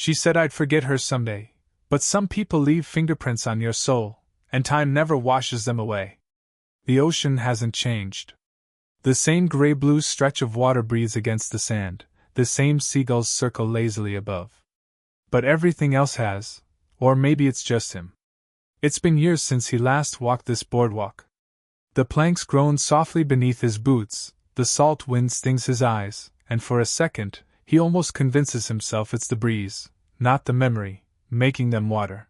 She said I'd forget her someday, but some people leave fingerprints on your soul, and time never washes them away. The ocean hasn't changed. The same gray-blue stretch of water breathes against the sand, the same seagulls circle lazily above. But everything else has, or maybe it's just him. It's been years since he last walked this boardwalk. The planks groan softly beneath his boots, the salt wind stings his eyes, and for a second, he almost convinces himself it's the breeze, not the memory, making them water.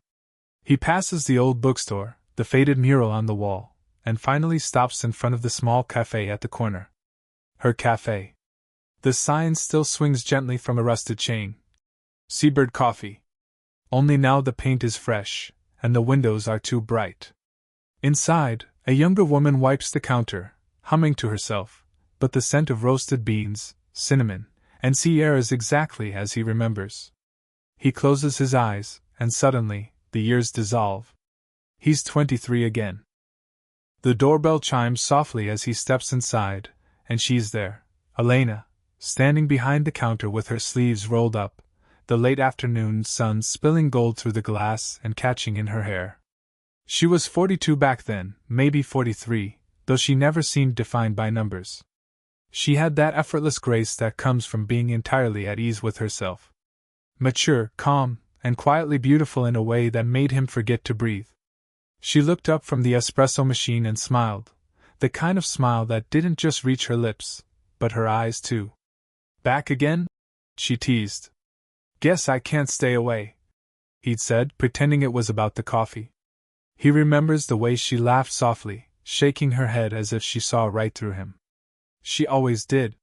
He passes the old bookstore, the faded mural on the wall, and finally stops in front of the small cafe at the corner. Her cafe. The sign still swings gently from a rusted chain. Seabird Coffee. Only now the paint is fresh, and the windows are too bright. Inside, a younger woman wipes the counter, humming to herself, but the scent of roasted beans, cinnamon, and sea air is exactly as he remembers. He closes his eyes, and suddenly, the years dissolve. He's 23 again. The doorbell chimes softly as he steps inside, and she's there, Elena, standing behind the counter with her sleeves rolled up, the late afternoon sun spilling gold through the glass and catching in her hair. She was 42 back then, maybe 43, though she never seemed defined by numbers. She had that effortless grace that comes from being entirely at ease with herself. Mature, calm, and quietly beautiful in a way that made him forget to breathe. She looked up from the espresso machine and smiled, the kind of smile that didn't just reach her lips, but her eyes too. Back again? She teased. Guess I can't stay away, he'd said, pretending it was about the coffee. He remembers the way she laughed softly, shaking her head as if she saw right through him. She always did.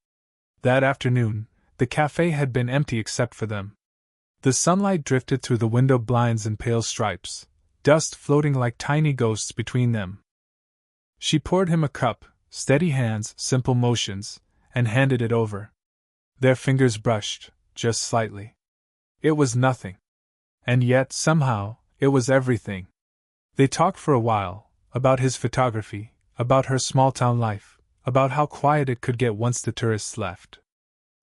That afternoon, the cafe had been empty except for them. The sunlight drifted through the window blinds in pale stripes, dust floating like tiny ghosts between them. She poured him a cup, steady hands, simple motions, and handed it over. Their fingers brushed, just slightly. It was nothing. And yet, somehow, it was everything. They talked for a while, about his photography, about her small-town life, about how quiet it could get once the tourists left.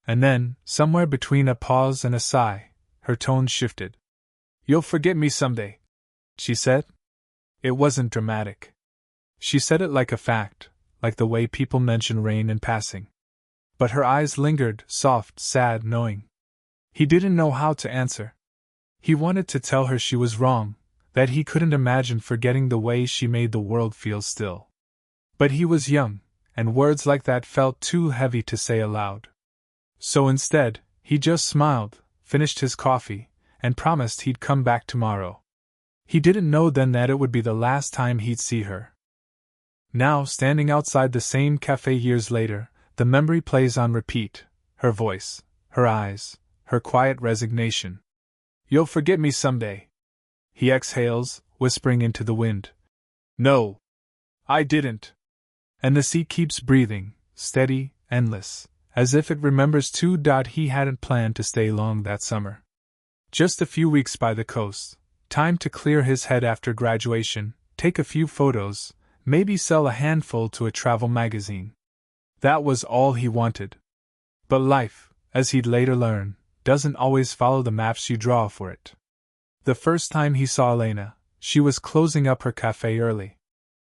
And then, somewhere between a pause and a sigh, her tone shifted. You'll forget me someday, she said. It wasn't dramatic. She said it like a fact, like the way people mention rain in passing. But her eyes lingered, soft, sad, knowing. He didn't know how to answer. He wanted to tell her she was wrong, that he couldn't imagine forgetting the way she made the world feel still. But he was young, and words like that felt too heavy to say aloud. So instead, he just smiled, finished his coffee, and promised he'd come back tomorrow. He didn't know then that it would be the last time he'd see her. Now, standing outside the same cafe years later, the memory plays on repeat, her voice, her eyes, her quiet resignation. You'll forget me someday. He exhales, whispering into the wind. No. I didn't. And the sea keeps breathing, steady, endless, as if it remembers too. He hadn't planned to stay long that summer. Just a few weeks by the coast, time to clear his head after graduation, take a few photos, maybe sell a handful to a travel magazine. That was all he wanted. But life, as he'd later learn, doesn't always follow the maps you draw for it. The first time he saw Elena, she was closing up her cafe early.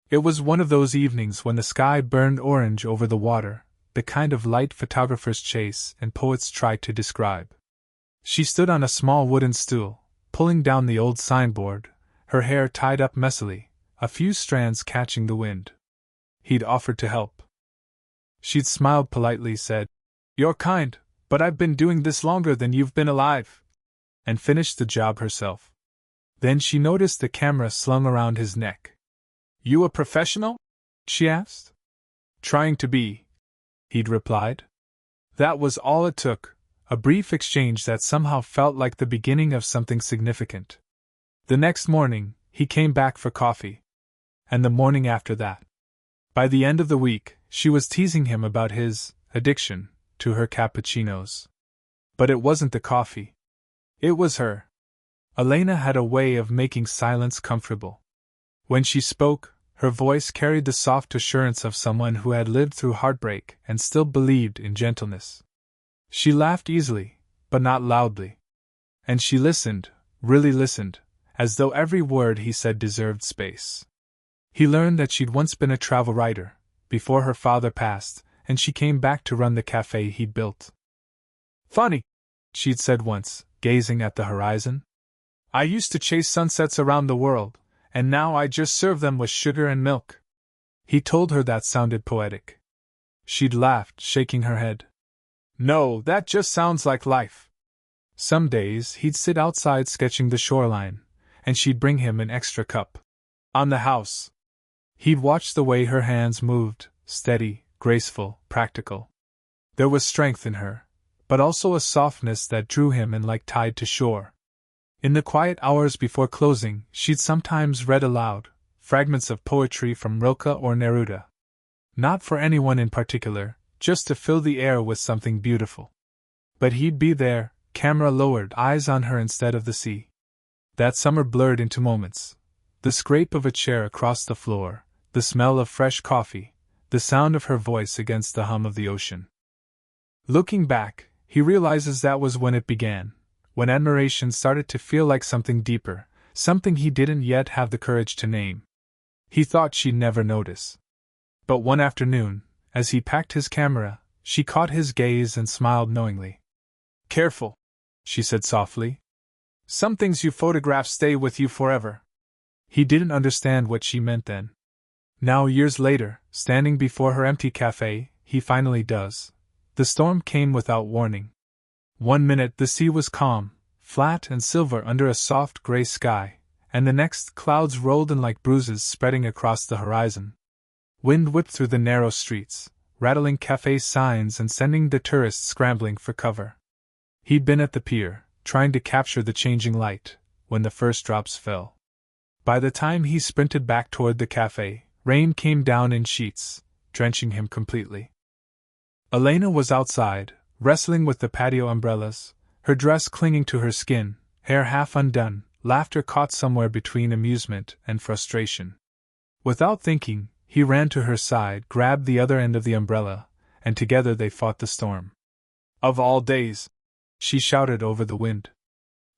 It was one of those evenings when the sky burned orange over the water, the kind of light photographers chase and poets try to describe. She stood on a small wooden stool, pulling down the old signboard, her hair tied up messily, a few strands catching the wind. He'd offered to help. She'd smiled politely, said, "You're kind, but I've been doing this longer than you've been alive," and finished the job herself. Then she noticed the camera slung around his neck. You a professional? She asked. Trying to be, he'd replied. That was all it took, a brief exchange that somehow felt like the beginning of something significant. The next morning, he came back for coffee. And the morning after that. By the end of the week, she was teasing him about his addiction to her cappuccinos. But it wasn't the coffee. It was her. Elena had a way of making silence comfortable. When she spoke, her voice carried the soft assurance of someone who had lived through heartbreak and still believed in gentleness. She laughed easily, but not loudly. And she listened, really listened, as though every word he said deserved space. He learned that she'd once been a travel writer, before her father passed, and she came back to run the cafe he'd built. "Funny," she'd said once, gazing at the horizon. "I used to chase sunsets around the world, and now I just serve them with sugar and milk." He told her that sounded poetic. She'd laughed, shaking her head. "No, that just sounds like life." Some days he'd sit outside sketching the shoreline, and she'd bring him an extra cup. On the house, he'd watch the way her hands moved, steady, graceful, practical. There was strength in her, but also a softness that drew him in like tide to shore. In the quiet hours before closing, she'd sometimes read aloud, fragments of poetry from Rilke or Neruda. Not for anyone in particular, just to fill the air with something beautiful. But he'd be there, camera lowered, eyes on her instead of the sea. That summer blurred into moments. The scrape of a chair across the floor, the smell of fresh coffee, the sound of her voice against the hum of the ocean. Looking back, he realizes that was when it began, when admiration started to feel like something deeper, something he didn't yet have the courage to name. He thought she'd never notice. But one afternoon, as he packed his camera, she caught his gaze and smiled knowingly. "Careful," she said softly. "Some things you photograph stay with you forever." He didn't understand what she meant then. Now, years later, standing before her empty cafe, he finally does. The storm came without warning. One minute the sea was calm, flat and silver under a soft gray sky, and the next clouds rolled in like bruises spreading across the horizon. Wind whipped through the narrow streets, rattling cafe signs and sending the tourists scrambling for cover. He'd been at the pier, trying to capture the changing light, when the first drops fell. By the time he sprinted back toward the cafe, rain came down in sheets, drenching him completely. Elena was outside, wrestling with the patio umbrellas, her dress clinging to her skin, hair half undone, laughter caught somewhere between amusement and frustration. Without thinking, he ran to her side, grabbed the other end of the umbrella, and together they fought the storm. "Of all days!" she shouted over the wind.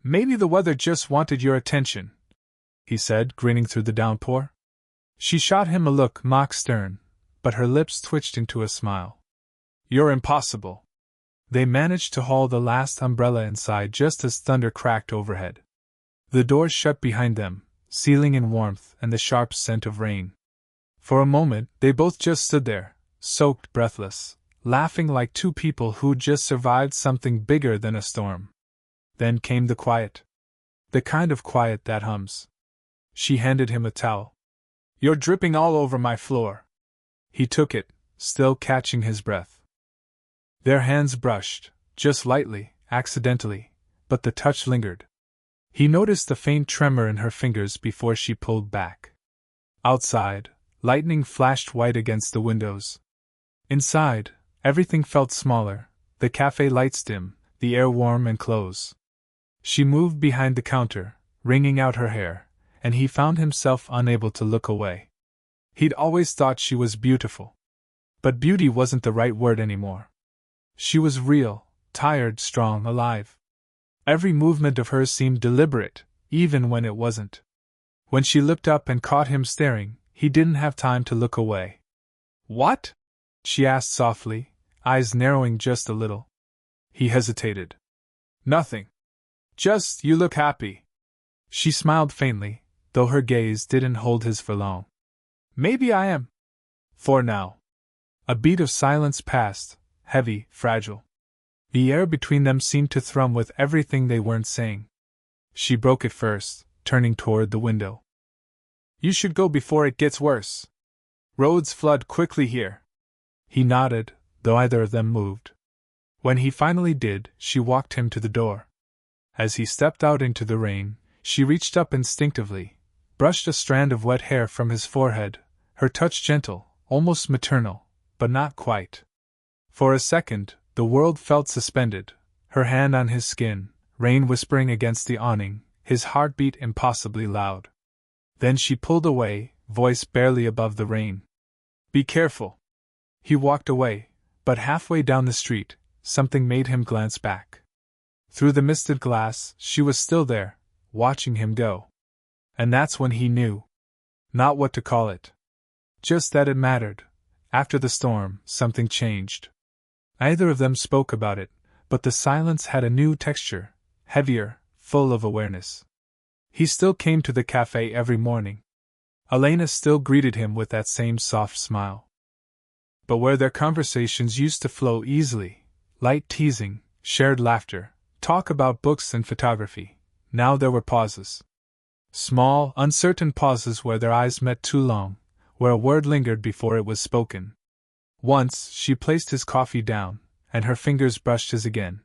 "Maybe the weather just wanted your attention," he said, grinning through the downpour. She shot him a look mock stern, but her lips twitched into a smile. "You're impossible." They managed to haul the last umbrella inside just as thunder cracked overhead. The doors shut behind them, sealing in warmth and the sharp scent of rain. For a moment, they both just stood there, soaked, breathless, laughing like two people who'd just survived something bigger than a storm. Then came the quiet. The kind of quiet that hums. She handed him a towel. "You're dripping all over my floor." He took it, still catching his breath. Their hands brushed, just lightly, accidentally, but the touch lingered. He noticed the faint tremor in her fingers before she pulled back. Outside, lightning flashed white against the windows. Inside, everything felt smaller, the cafe lights dim, the air warm and close. She moved behind the counter, wringing out her hair, and he found himself unable to look away. He'd always thought she was beautiful. But beauty wasn't the right word anymore. She was real, tired, strong, alive. Every movement of hers seemed deliberate, even when it wasn't. When she looked up and caught him staring, he didn't have time to look away. "What?" she asked softly, eyes narrowing just a little. He hesitated. "Nothing. Just, you look happy." She smiled faintly, though her gaze didn't hold his for long. "Maybe I am. For now." A beat of silence passed, heavy, fragile. The air between them seemed to thrum with everything they weren't saying. She broke it first, turning toward the window. "You should go before it gets worse. Roads flood quickly here." He nodded, though neither of them moved. When he finally did, she walked him to the door. As he stepped out into the rain, she reached up instinctively, brushed a strand of wet hair from his forehead, her touch gentle, almost maternal, but not quite. For a second, the world felt suspended, her hand on his skin, rain whispering against the awning, his heartbeat impossibly loud. Then she pulled away, voice barely above the rain. "Be careful." He walked away, but halfway down the street, something made him glance back. Through the misted glass, she was still there, watching him go. And that's when he knew. Not what to call it. Just that it mattered. After the storm, something changed. Neither of them spoke about it, but the silence had a new texture, heavier, full of awareness. He still came to the cafe every morning. Elena still greeted him with that same soft smile. But where their conversations used to flow easily, light teasing, shared laughter, talk about books and photography, now there were pauses. Small, uncertain pauses where their eyes met too long, where a word lingered before it was spoken. Once, she placed his coffee down, and her fingers brushed his again.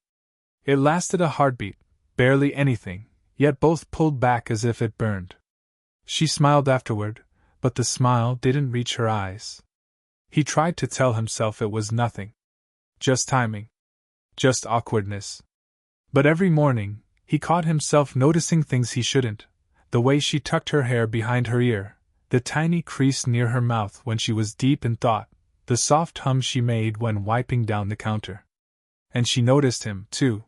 It lasted a heartbeat, barely anything, yet both pulled back as if it burned. She smiled afterward, but the smile didn't reach her eyes. He tried to tell himself it was nothing. Just timing. Just awkwardness. But every morning, he caught himself noticing things he shouldn't. The way she tucked her hair behind her ear, the tiny crease near her mouth when she was deep in thought, the soft hum she made when wiping down the counter. And she noticed him, too.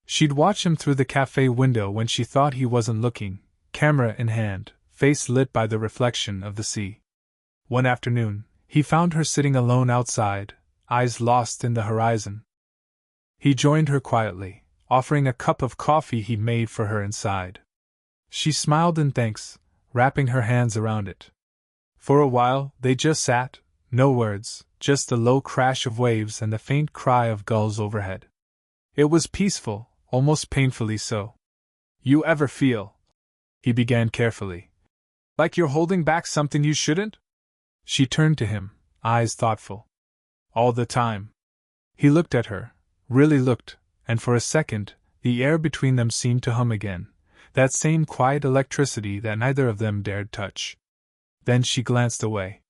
She'd watch him through the cafe window when she thought he wasn't looking, camera in hand, face lit by the reflection of the sea. One afternoon, he found her sitting alone outside, eyes lost in the horizon. He joined her quietly, offering a cup of coffee he'd made for her inside. She smiled in thanks, wrapping her hands around it. For a while, they just sat, no words, just the low crash of waves and the faint cry of gulls overhead. It was peaceful, almost painfully so. "You ever feel," he began carefully, "like you're holding back something you shouldn't?" She turned to him, eyes thoughtful. "All the time." He looked at her, really looked, and for a second, the air between them seemed to hum again, that same quiet electricity that neither of them dared touch. Then she glanced away.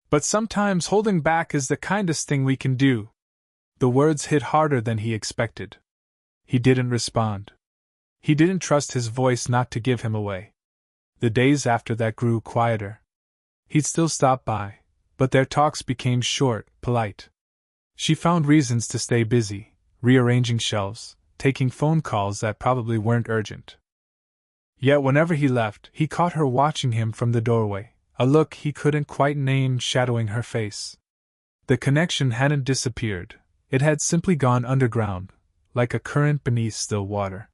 "But sometimes holding back is the kindest thing we can do." The words hit harder than he expected. He didn't respond. He didn't trust his voice not to give him away. The days after that grew quieter. He'd still stop by, but their talks became short, polite. She found reasons to stay busy, rearranging shelves, taking phone calls that probably weren't urgent. Yet whenever he left, he caught her watching him from the doorway, a look he couldn't quite name shadowing her face. The connection hadn't disappeared, it had simply gone underground, like a current beneath still water.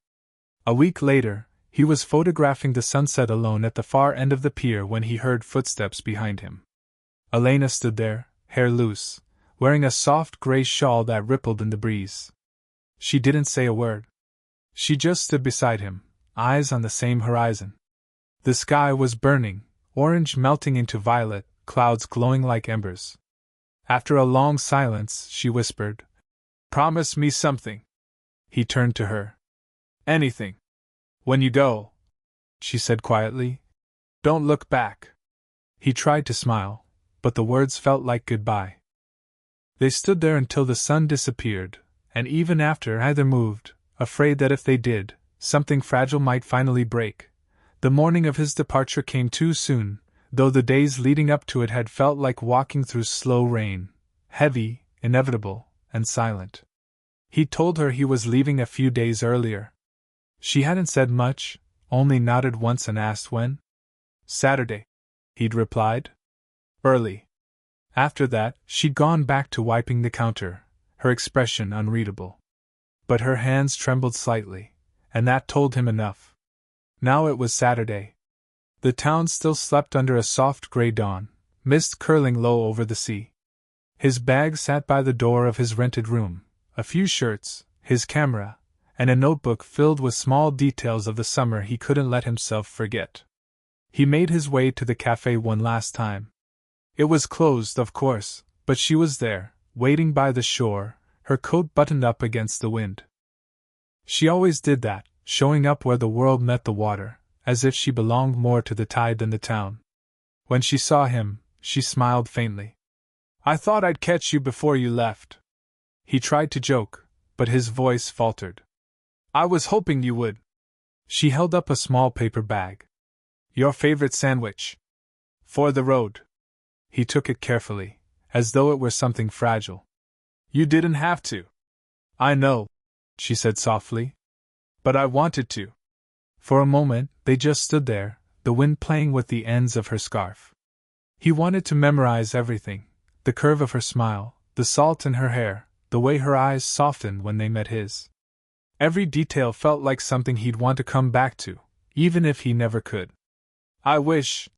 A week later, he was photographing the sunset alone at the far end of the pier when he heard footsteps behind him. Elena stood there, hair loose, wearing a soft gray shawl that rippled in the breeze. She didn't say a word. She just stood beside him, eyes on the same horizon. The sky was burning, orange melting into violet, clouds glowing like embers. After a long silence, she whispered, "Promise me something." He turned to her. "Anything. When you go," she said quietly, "don't look back." He tried to smile, but the words felt like goodbye. They stood there until the sun disappeared, and even after neither moved, afraid that if they did, something fragile might finally break. The morning of his departure came too soon, though the days leading up to it had felt like walking through slow rain, heavy, inevitable, and silent. He told her he was leaving a few days earlier. She hadn't said much, only nodded once and asked when. "Saturday," he'd replied. "Early." After that, she'd gone back to wiping the counter, her expression unreadable. But her hands trembled slightly, and that told him enough. Now it was Saturday. The town still slept under a soft gray dawn, mist curling low over the sea. His bag sat by the door of his rented room, a few shirts, his camera, and a notebook filled with small details of the summer he couldn't let himself forget. He made his way to the cafe one last time. It was closed, of course, but she was there, waiting by the shore, her coat buttoned up against the wind. She always did that, showing up where the world met the water, as if she belonged more to the tide than the town. When she saw him, she smiled faintly. "I thought I'd catch you before you left." He tried to joke, but his voice faltered. "I was hoping you would." She held up a small paper bag. "Your favorite sandwich?" "For the road." He took it carefully, as though it were something fragile. "You didn't have to." "I know," she said softly. But I wanted to. For a moment, they just stood there, the wind playing with the ends of her scarf. He wanted to memorize everything, the curve of her smile, the salt in her hair, the way her eyes softened when they met his. Every detail felt like something he'd want to come back to, even if he never could. I wish,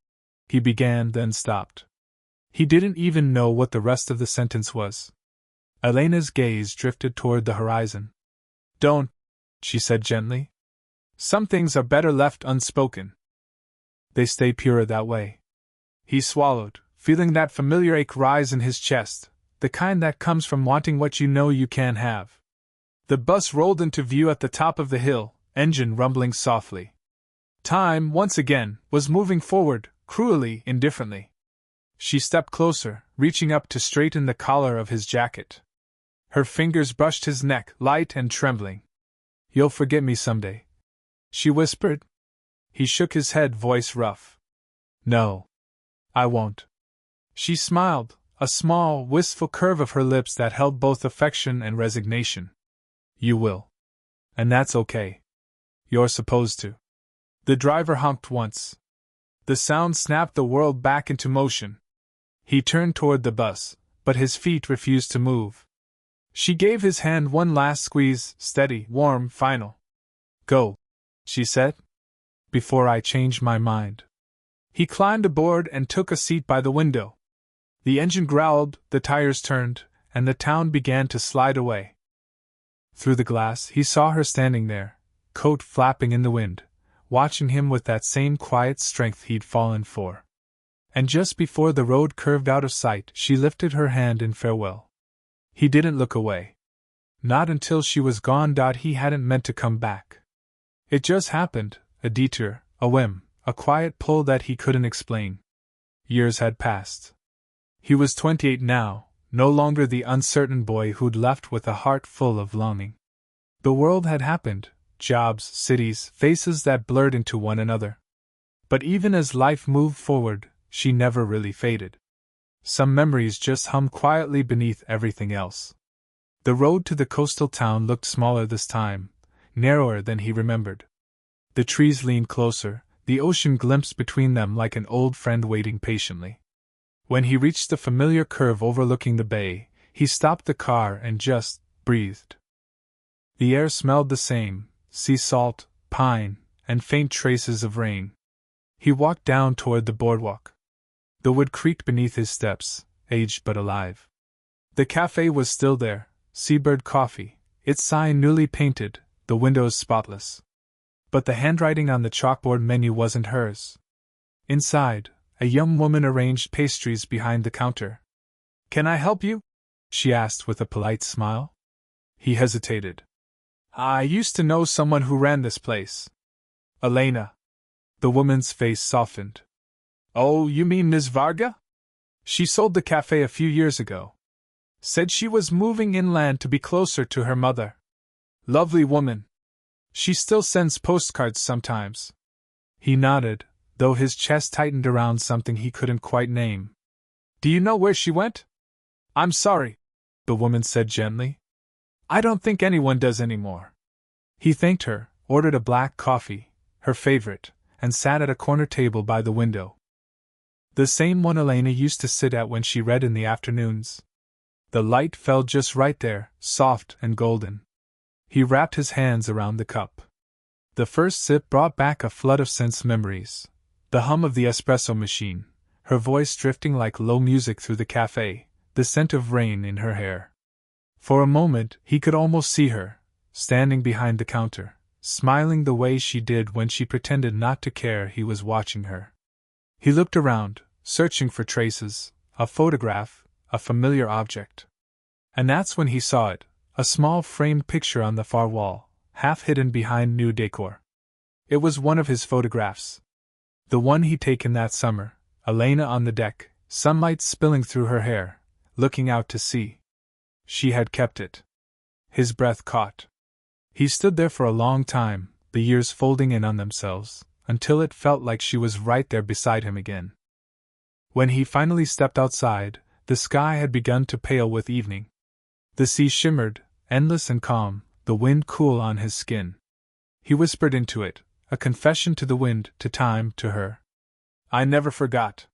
he began, then stopped. He didn't even know what the rest of the sentence was. Elena's gaze drifted toward the horizon. Don't, she said gently. Some things are better left unspoken. They stay purer that way. He swallowed, feeling that familiar ache rise in his chest, the kind that comes from wanting what you know you can't have. The bus rolled into view at the top of the hill, engine rumbling softly. Time, once again, was moving forward, cruelly, indifferently. She stepped closer, reaching up to straighten the collar of his jacket. Her fingers brushed his neck, light and trembling. You'll forget me someday, she whispered. He shook his head, voice rough. No, I won't. She smiled, a small, wistful curve of her lips that held both affection and resignation. You will. And that's okay. You're supposed to. The driver honked once. The sound snapped the world back into motion. He turned toward the bus, but his feet refused to move. She gave his hand one last squeeze, steady, warm, final. Go, she said. Before I change my mind. He climbed aboard and took a seat by the window. The engine growled, the tires turned, and the town began to slide away. Through the glass he saw her standing there, coat flapping in the wind, watching him with that same quiet strength he'd fallen for. And just before the road curved out of sight, she lifted her hand in farewell. He didn't look away. Not until she was gone. He hadn't meant to come back. It just happened, a detour, a whim, a quiet pull that he couldn't explain. Years had passed. He was 28 now, no longer the uncertain boy who'd left with a heart full of longing. The world had happened, jobs, cities, faces that blurred into one another. But even as life moved forward, she never really faded. Some memories just hummed quietly beneath everything else. The road to the coastal town looked smaller this time, narrower than he remembered. The trees leaned closer, the ocean glimpsed between them like an old friend waiting patiently. When he reached the familiar curve overlooking the bay, he stopped the car and just breathed. The air smelled the same, sea salt, pine, and faint traces of rain. He walked down toward the boardwalk. The wood creaked beneath his steps, aged but alive. The cafe was still there, Seabird Coffee, its sign newly painted, the windows spotless. But the handwriting on the chalkboard menu wasn't hers. Inside, a young woman arranged pastries behind the counter. Can I help you? She asked with a polite smile. He hesitated. I used to know someone who ran this place. Elena. The woman's face softened. Oh, you mean Ms. Varga? She sold the cafe a few years ago. Said she was moving inland to be closer to her mother. Lovely woman. She still sends postcards sometimes. He nodded, though his chest tightened around something he couldn't quite name. Do you know where she went? I'm sorry, the woman said gently. I don't think anyone does anymore. He thanked her, ordered a black coffee, her favorite, and sat at a corner table by the window. The same one Elena used to sit at when she read in the afternoons. The light fell just right there, soft and golden. He wrapped his hands around the cup. The first sip brought back a flood of sense memories. The hum of the espresso machine, her voice drifting like low music through the cafe, the scent of rain in her hair. For a moment, he could almost see her, standing behind the counter, smiling the way she did when she pretended not to care he was watching her. He looked around, searching for traces, a photograph, a familiar object. And that's when he saw it, a small framed picture on the far wall, half hidden behind new decor. It was one of his photographs. The one he'd taken that summer, Elena on the deck, sunlight spilling through her hair, looking out to sea. She had kept it. His breath caught. He stood there for a long time, the years folding in on themselves, until it felt like she was right there beside him again. When he finally stepped outside, the sky had begun to pale with evening. The sea shimmered, endless and calm, the wind cool on his skin. he whispered into it, a confession to the wind, to time, to her. I never forgot.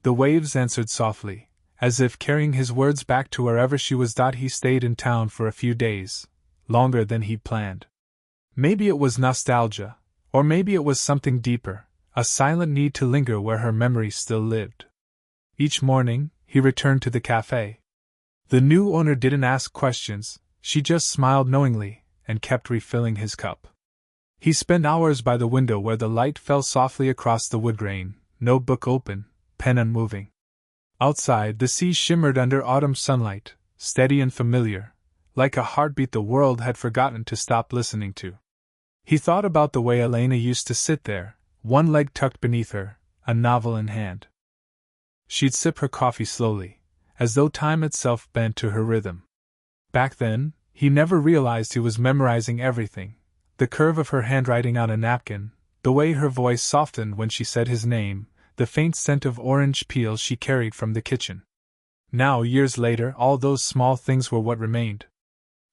The waves answered softly, as if carrying his words back to wherever she was. He stayed in town for a few days, longer than he'd planned. Maybe it was nostalgia, or maybe it was something deeper, a silent need to linger where her memory still lived. Each morning, he returned to the cafe. The new owner didn't ask questions, she just smiled knowingly, and kept refilling his cup. He spent hours by the window where the light fell softly across the wood grain, notebook open, pen unmoving. Outside, the sea shimmered under autumn sunlight, steady and familiar, like a heartbeat the world had forgotten to stop listening to. He thought about the way Elena used to sit there, one leg tucked beneath her, a novel in hand. She'd sip her coffee slowly, as though time itself bent to her rhythm. Back then, he never realized he was memorizing everything: the curve of her handwriting on a napkin, the way her voice softened when she said his name, the faint scent of orange peel she carried from the kitchen. Now, years later, all those small things were what remained.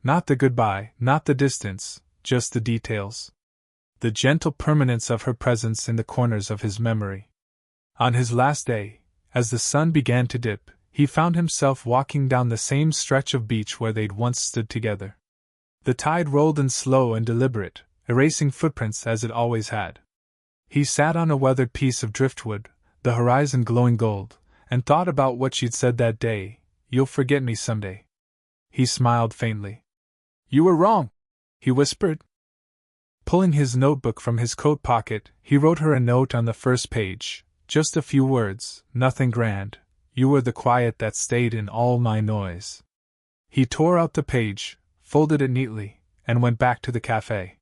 Not the goodbye, not the distance, just the details. The gentle permanence of her presence in the corners of his memory. On his last day, as the sun began to dip, he found himself walking down the same stretch of beach where they'd once stood together. The tide rolled in slow and deliberate, erasing footprints as it always had. He sat on a weathered piece of driftwood, the horizon glowing gold, and thought about what she'd said that day. You'll forget me someday. He smiled faintly. You were wrong, he whispered. Pulling his notebook from his coat pocket, he wrote her a note on the first page, just a few words, nothing grand. You were the quiet that stayed in all my noise. He tore out the page, folded it neatly, and went back to the cafe.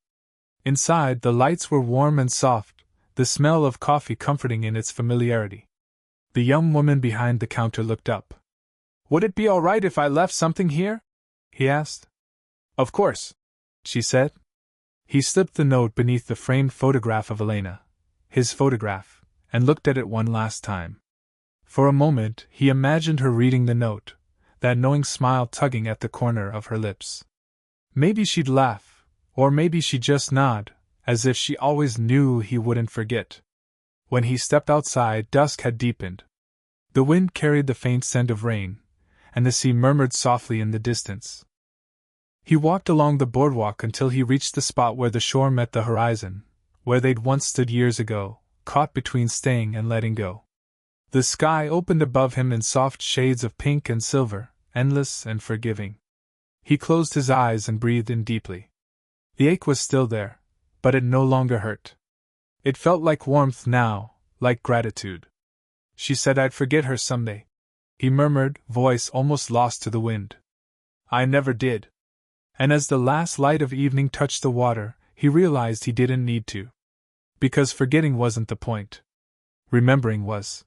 Inside, the lights were warm and soft, the smell of coffee comforting in its familiarity. The young woman behind the counter looked up. Would it be all right if I left something here? He asked. Of course, she said. He slipped the note beneath the framed photograph of Elena, his photograph, and looked at it one last time. For a moment, he imagined her reading the note, that knowing smile tugging at the corner of her lips. Maybe she'd laugh, or maybe she'd just nod, as if she always knew he wouldn't forget. When he stepped outside, dusk had deepened. The wind carried the faint scent of rain, and the sea murmured softly in the distance. He walked along the boardwalk until he reached the spot where the shore met the horizon, where they'd once stood years ago, caught between staying and letting go. The sky opened above him in soft shades of pink and silver, endless and forgiving. He closed his eyes and breathed in deeply. The ache was still there, but it no longer hurt. It felt like warmth now, like gratitude. She said I'd forget her someday, he murmured, voice almost lost to the wind. I never did. And as the last light of evening touched the water, he realized he didn't need to. Because forgetting wasn't the point. Remembering was.